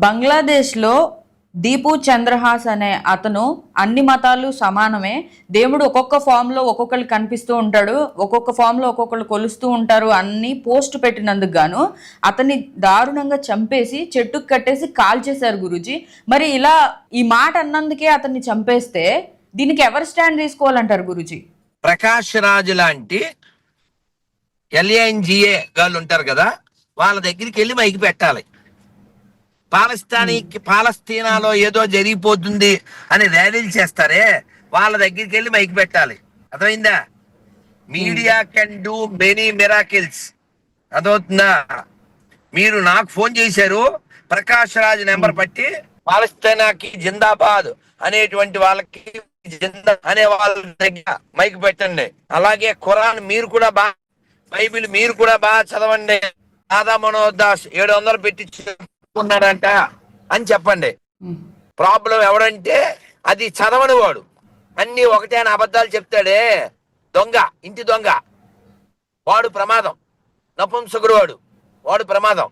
బంగ్లాదేశ్లో దీపు చంద్రహాస్ అనే అతను అన్ని మతాలు సమానమే, దేవుడు ఒక్కొక్క ఫామ్లో ఒక్కొక్కరు కనిపిస్తూ ఉంటాడు, ఒక్కొక్క ఫామ్లో ఒక్కొక్కరు కొలుస్తూ ఉంటారు అన్ని పోస్ట్ పెట్టినందుకు గాను అతన్ని దారుణంగా చంపేసి చెట్టుకు కట్టేసి కాల్చేశారు గురూజీ. మరి ఇలా ఈ మాట అన్నందుకే అతన్ని చంపేస్తే దీనికి ఎవరు స్టాండ్ తీసుకోవాలంటారు గురూజీ? ప్రకాష్ రాజు లాంటి LNGA గాళ్ళు ఉంటారు కదా, వాళ్ళ దగ్గరికి వెళ్ళి మైకి పెట్టాలి. పాలస్తీనాలో ఏదో జరిగిపోతుంది అని ర్యాలీలు చేస్తారే, వాళ్ళ దగ్గరికి వెళ్ళి మైకి పెట్టాలి. అర్థమైందా? Media can do many miracles. అదవుతుందా? మీరు నాకు ఫోన్ చేశారు, ప్రకాష్ రాజ్ నెంబర్ పట్టి పాలస్తీనాకి జిందాబాద్ అనేటువంటి వాళ్ళకి జిందా అనే వాళ్ళ దగ్గర మైకి పెట్టండి. అలాగే ఖురాన్ మీరు కూడా బాగా, బైబిల్ మీరు కూడా బాగా చదవండి. రాధా మనోహర్ దాస్ 700 పెట్టించుకున్నాడంట అని చెప్పండి. ప్రాబ్లం ఎవడంటే అది చదవని వాడు, అన్ని ఒకటే అని అబద్ధాలు చెప్తాడే, దొంగ, ఇంటి దొంగ, వాడు ప్రమాదం. నపుంసకుడు వాడు ప్రమాదం.